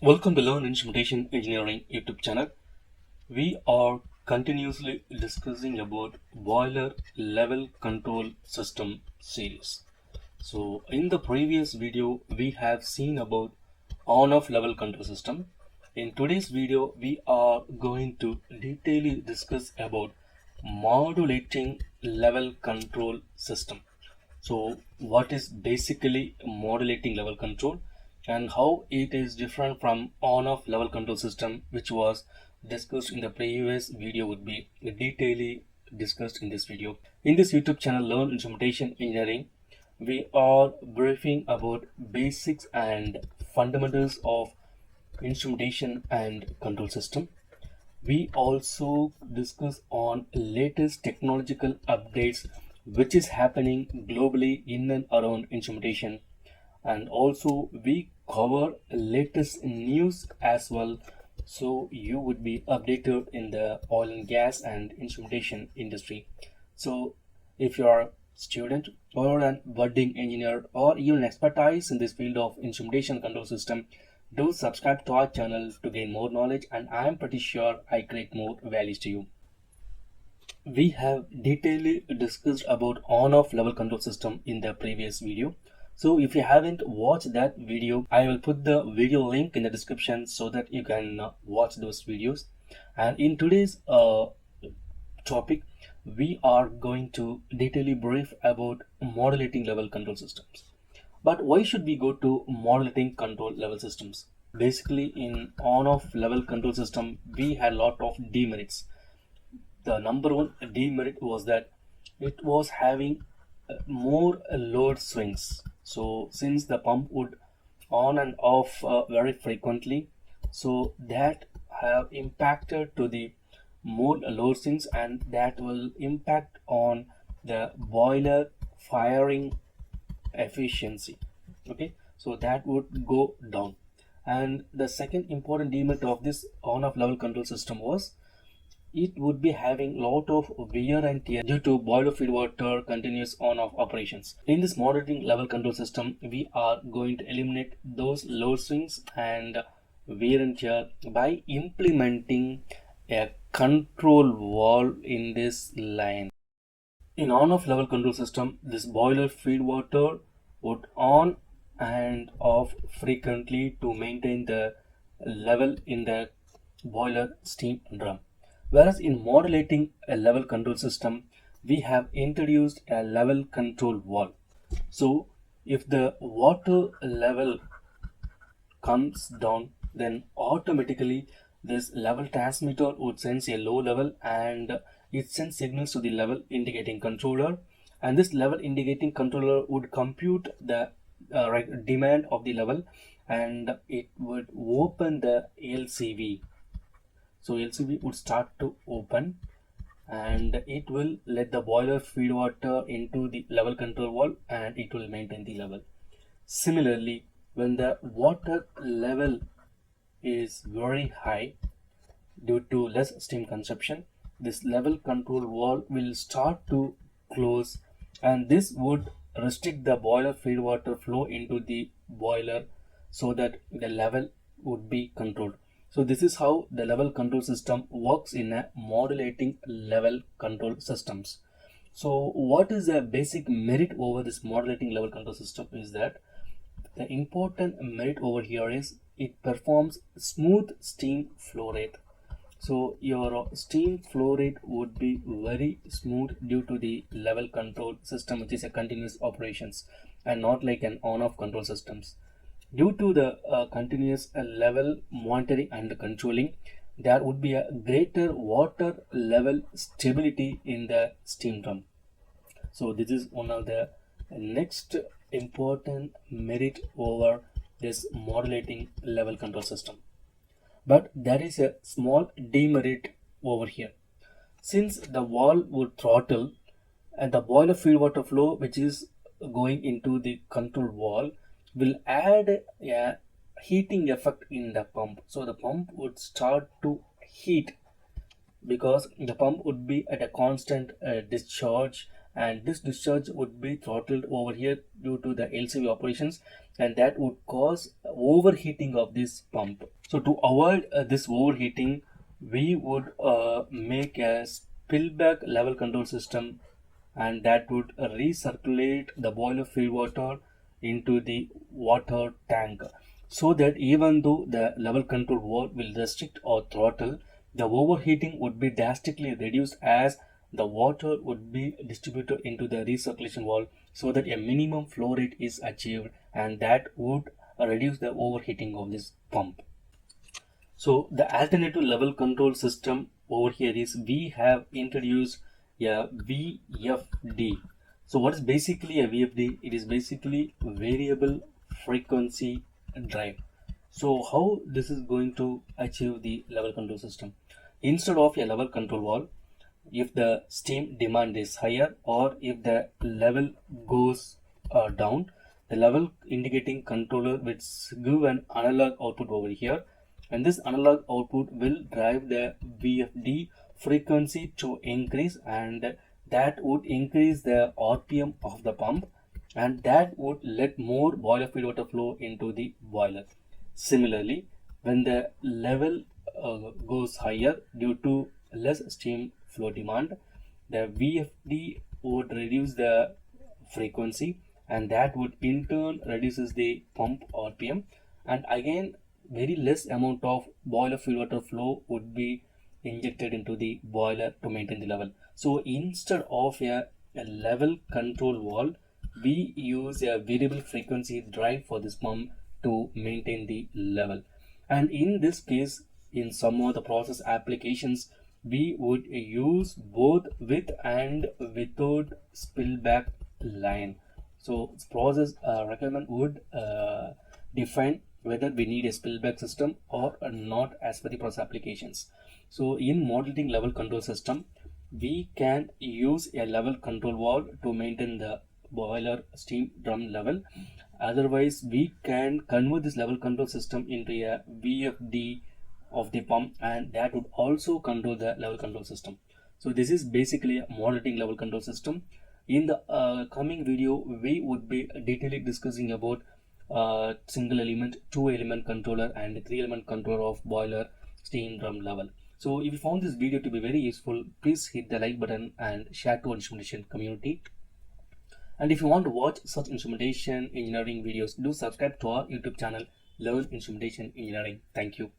Welcome to Learn Instrumentation Engineering YouTube channel. We are continuously discussing about boiler level control system series. So in the previous video we have seen about on-off level control system. In today's video we are going to detailedly discuss about modulating level control system. So what is basically modulating level control and how it is different from on-off level control system, which was discussed in the previous video, would be detailedly discussed in this video. In this YouTube channel Learn Instrumentation Engineering, we are briefing about basics and fundamentals of instrumentation and control system. We also discuss on latest technological updates which is happening globally in and around instrumentation, and also we cover latest news as well, so you would be updated in the oil and gas and instrumentation industry. So if you are a student or a budding engineer or even expertise in this field of instrumentation control system, do subscribe to our channel to gain more knowledge, and I am pretty sure I create more values to you. We have detailedly discussed about on-off level control system in the previous video. So if you haven't watched that video, I will put the video link in the description so that you can watch those videos. And in today's topic, we are going to detailedly brief about modulating level control systems. But why should we go to modulating control level systems? Basically, in on-off level control system, we had a lot of demerits. The number one demerit was that it was having more load swings. So since the pump would on and off very frequently, so that have impacted to the more load swings, and that will impact on the boiler firing efficiency. Okay, so that would go down. And the second important demerit of this on-off level control system was it would be having lot of wear and tear due to boiler feed water continuous on-off operations. In this moderating level control system, we are going to eliminate those load swings and wear and tear by implementing a control valve in this line. In on-off level control system, this boiler feed water would on and off frequently to maintain the level in the boiler steam drum. Whereas in modulating a level control system, we have introduced a level control valve. So if the water level comes down, then automatically this level transmitter would sense a low level and it sends signals to the level indicating controller, and this level indicating controller would compute the demand of the level, and it would open the LCV. So LCV would start to open and it will let the boiler feed water into the level control valve and it will maintain the level. Similarly, when the water level is very high due to less steam consumption, this level control valve will start to close, and this would restrict the boiler feed water flow into the boiler so that the level would be controlled. So this is how the level control system works in a modulating level control systems. So what is the basic merit over this modulating level control system is that the important merit over here is it performs smooth steam flow rate. So your steam flow rate would be very smooth due to the level control system, which is a continuous operations and not like an on-off control systems. Due to the continuous level monitoring and controlling, there would be a greater water level stability in the steam drum. So this is one of the next important merit over this modulating level control system. But there is a small demerit over here. Since the valve would throttle and the boiler feed water flow which is going into the control valve will add a heating effect in the pump. So the pump would start to heat because the pump would be at a constant discharge, and this discharge would be throttled over here due to the LCV operations, and that would cause overheating of this pump. So to avoid this overheating, we would make a spillback level control system, and that would recirculate the boiler feed water into the water tank, so that even though the level control valve will restrict or throttle, the overheating would be drastically reduced as the water would be distributed into the recirculation valve, so that a minimum flow rate is achieved, and that would reduce the overheating of this pump. So the alternative level control system over here is we have introduced a VFD. So what is basically a VFD? It is basically variable frequency drive. So how this is going to achieve the level control system? Instead of a level control valve, if the steam demand is higher or if the level goes down, the level indicating controller will give an analog output over here, and this analog output will drive the VFD frequency to increase, and that would increase the RPM of the pump, and that would let more boiler feed water flow into the boiler. Similarly, when the level goes higher due to less steam flow demand, the VFD would reduce the frequency, and that would in turn reduces the pump RPM, and again very less amount of boiler feed water flow would be injected into the boiler to maintain the level. So instead of a level control valve, we use a variable frequency drive for this pump to maintain the level. And in this case, in some of the process applications, we would use both with and without spillback line. So process requirement would define whether we need a spillback system or not as per the process applications. So in modulating level control system, we can use a level control valve to maintain the boiler steam drum level. Otherwise, we can convert this level control system into a VFD of the pump, and that would also control the level control system. So this is basically a modulating level control system. In the coming video, we would be detailing discussing about single element, two element controller, and three element controller of boiler steam drum level. So if you found this video to be very useful, please hit the like button and share to our instrumentation community. And if you want to watch such instrumentation engineering videos, do subscribe to our YouTube channel, Learn Instrumentation Engineering. Thank you.